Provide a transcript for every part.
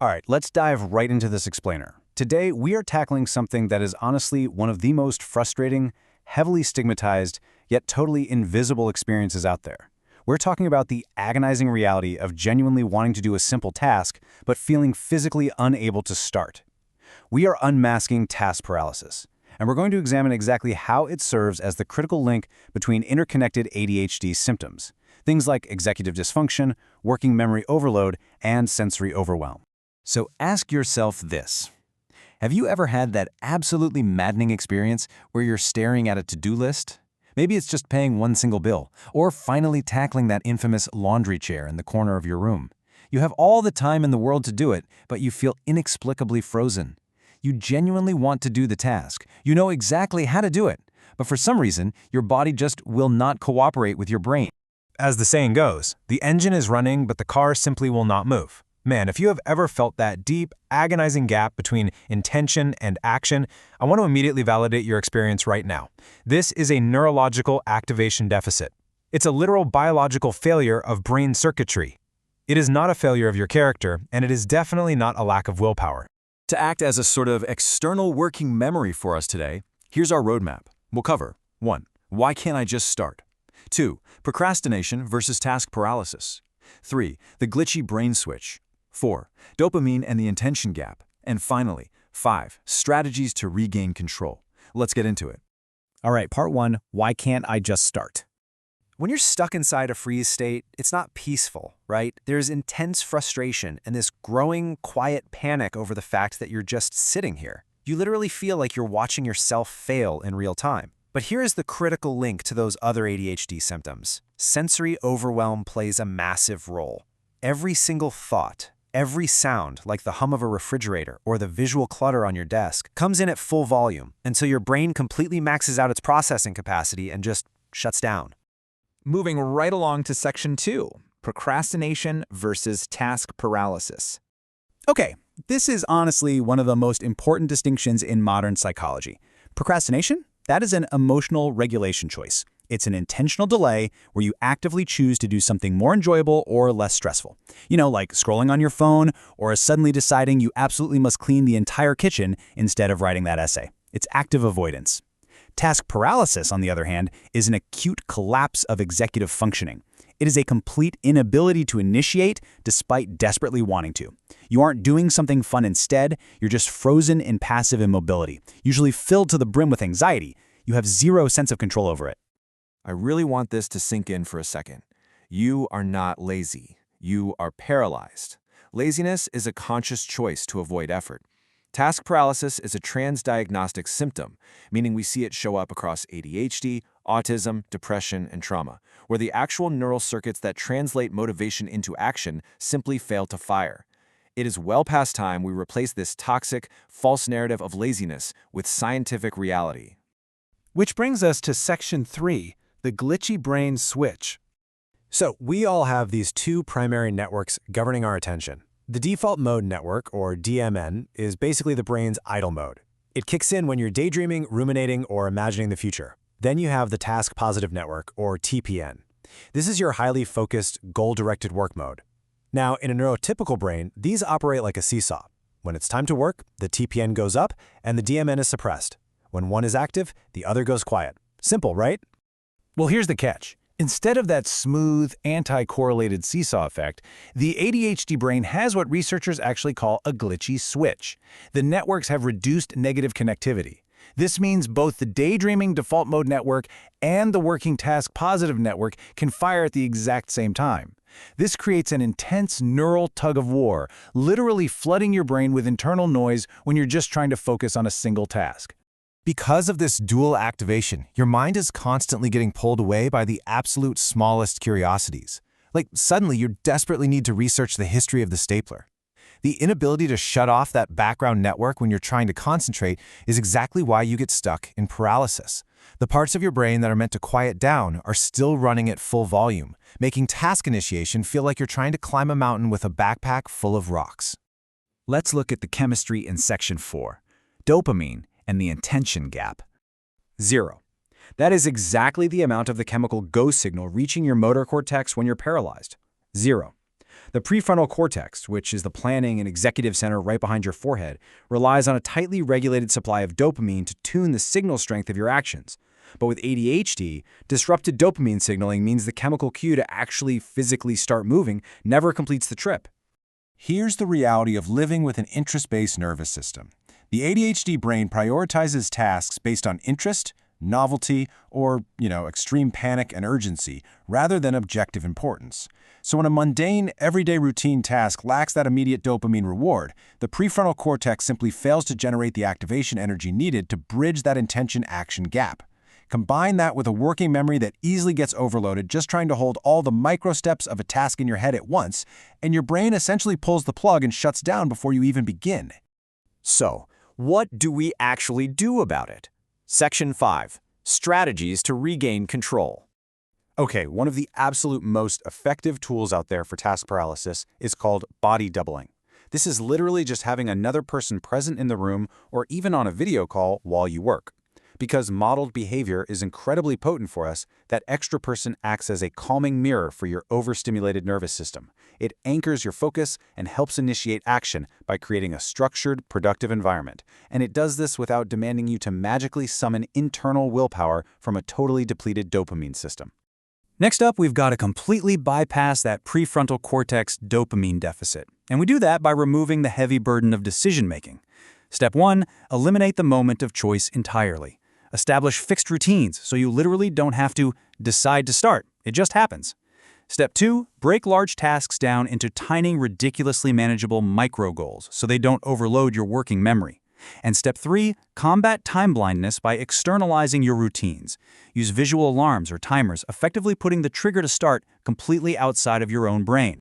All right, let's dive right into this explainer. Today, we are tackling something that is honestly one of the most frustrating, heavily stigmatized, yet totally invisible experiences out there. We're talking about the agonizing reality of genuinely wanting to do a simple task, but feeling physically unable to start. We are unmasking task paralysis, and we're going to examine exactly how it serves as the critical link between interconnected ADHD symptoms, things like executive dysfunction, working memory overload, and sensory overwhelm. So ask yourself this. Have you ever had that absolutely maddening experience where you're staring at a to-do list? Maybe it's just paying one single bill, or finally tackling that infamous laundry chair in the corner of your room. You have all the time in the world to do it, but you feel inexplicably frozen. You genuinely want to do the task. You know exactly how to do it, but for some reason, your body just will not cooperate with your brain. As the saying goes, the engine is running, but the car simply will not move. Man, if you have ever felt that deep, agonizing gap between intention and action, I want to immediately validate your experience right now. This is a neurological activation deficit. It's a literal biological failure of brain circuitry. It is not a failure of your character, and it is definitely not a lack of willpower. To act as a sort of external working memory for us today, here's our roadmap. We'll cover 1. Why can't I just start? 2. Procrastination versus task paralysis. 3. The glitchy brain switch. 4. Dopamine and the intention gap. And finally, 5. Strategies to regain control. Let's get into it. All right, part 1, why can't I just start? When you're stuck inside a freeze state, it's not peaceful, right? There's intense frustration and this growing, quiet panic over the fact that you're just sitting here. You literally feel like you're watching yourself fail in real time. But here is the critical link to those other ADHD symptoms. Sensory overwhelm plays a massive role. Every single thought, every sound, like the hum of a refrigerator or the visual clutter on your desk, comes in at full volume until your brain completely maxes out its processing capacity and just shuts down. Moving right along to section 2, procrastination versus task paralysis. Okay, this is honestly one of the most important distinctions in modern psychology. Procrastination? That is an emotional regulation choice. It's an intentional delay where you actively choose to do something more enjoyable or less stressful. You know, like scrolling on your phone or suddenly deciding you absolutely must clean the entire kitchen instead of writing that essay. It's active avoidance. Task paralysis, on the other hand, is an acute collapse of executive functioning. It is a complete inability to initiate despite desperately wanting to. You aren't doing something fun instead, you're just frozen in passive immobility, usually filled to the brim with anxiety. You have zero sense of control over it. I really want this to sink in for a second. You are not lazy. You are paralyzed. Laziness is a conscious choice to avoid effort. Task paralysis is a transdiagnostic symptom, meaning we see it show up across ADHD, autism, depression, and trauma, where the actual neural circuits that translate motivation into action simply fail to fire. It is well past time we replace this toxic, false narrative of laziness with scientific reality. Which brings us to section 3, the glitchy brain switch. So we all have these two primary networks governing our attention. The default mode network, or DMN, is basically the brain's idle mode. It kicks in when you're daydreaming, ruminating, or imagining the future. Then you have the task positive network, or TPN. This is your highly focused, goal-directed work mode. Now, in a neurotypical brain, these operate like a seesaw. When it's time to work, the TPN goes up and the DMN is suppressed. When one is active, the other goes quiet. Simple, right? Well, here's the catch. Instead of that smooth, anti-correlated seesaw effect, the ADHD brain has what researchers actually call a glitchy switch. The networks have reduced negative connectivity. This means both the daydreaming default mode network and the working task positive network can fire at the exact same time. This creates an intense neural tug-of-war, literally flooding your brain with internal noise when you're just trying to focus on a single task. Because of this dual activation, your mind is constantly getting pulled away by the absolute smallest curiosities. Like suddenly you desperately need to research the history of the stapler. The inability to shut off that background network when you're trying to concentrate is exactly why you get stuck in paralysis. The parts of your brain that are meant to quiet down are still running at full volume, making task initiation feel like you're trying to climb a mountain with a backpack full of rocks. Let's look at the chemistry in section 4, dopamine and the intention gap. 0. That is exactly the amount of the chemical go signal reaching your motor cortex when you're paralyzed. 0. The prefrontal cortex, which is the planning and executive center right behind your forehead, relies on a tightly regulated supply of dopamine to tune the signal strength of your actions. But with ADHD, disrupted dopamine signaling means the chemical cue to actually physically start moving never completes the trip. Here's the reality of living with an interest-based nervous system. The ADHD brain prioritizes tasks based on interest, novelty, or, extreme panic and urgency, rather than objective importance. So when a mundane, everyday routine task lacks that immediate dopamine reward, the prefrontal cortex simply fails to generate the activation energy needed to bridge that intention-action gap. Combine that with a working memory that easily gets overloaded just trying to hold all the micro steps of a task in your head at once, and your brain essentially pulls the plug and shuts down before you even begin. So, what do we actually do about it? Section 5. Strategies to regain control. Okay, one of the absolute most effective tools out there for task paralysis is called body doubling. This is literally just having another person present in the room or even on a video call while you work. Because modeled behavior is incredibly potent for us, that extra person acts as a calming mirror for your overstimulated nervous system. It anchors your focus and helps initiate action by creating a structured, productive environment. And it does this without demanding you to magically summon internal willpower from a totally depleted dopamine system. Next up, we've got to completely bypass that prefrontal cortex dopamine deficit. And we do that by removing the heavy burden of decision-making. Step 1, eliminate the moment of choice entirely. Establish fixed routines so you literally don't have to decide to start. It just happens. Step 2, break large tasks down into tiny, ridiculously manageable micro goals so they don't overload your working memory. And Step 3, combat time blindness by externalizing your routines. Use visual alarms or timers, effectively putting the trigger to start completely outside of your own brain.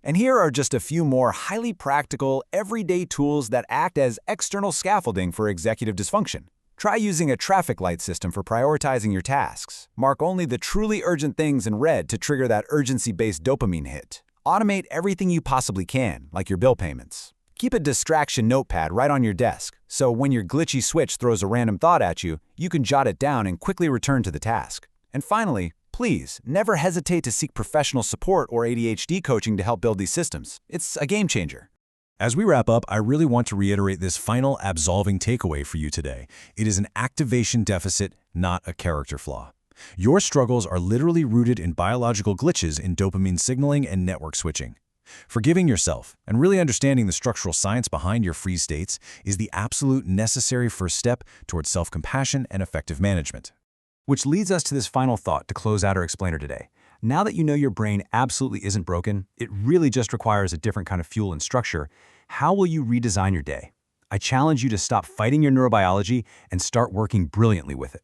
And here are just a few more highly practical, everyday tools that act as external scaffolding for executive dysfunction. Try using a traffic light system for prioritizing your tasks. Mark only the truly urgent things in red to trigger that urgency-based dopamine hit. Automate everything you possibly can, like your bill payments. Keep a distraction notepad right on your desk, so when your glitchy switch throws a random thought at you, you can jot it down and quickly return to the task. And finally, please, never hesitate to seek professional support or ADHD coaching to help build these systems. It's a game changer. As we wrap up, I really want to reiterate this final absolving takeaway for you today. It is an activation deficit, not a character flaw. Your struggles are literally rooted in biological glitches in dopamine signaling and network switching. Forgiving yourself and really understanding the structural science behind your freeze states is the absolute necessary first step towards self-compassion and effective management. Which leads us to this final thought to close out our explainer today. Now that you know your brain absolutely isn't broken, it really just requires a different kind of fuel and structure, how will you redesign your day? I challenge you to stop fighting your neurobiology and start working brilliantly with it.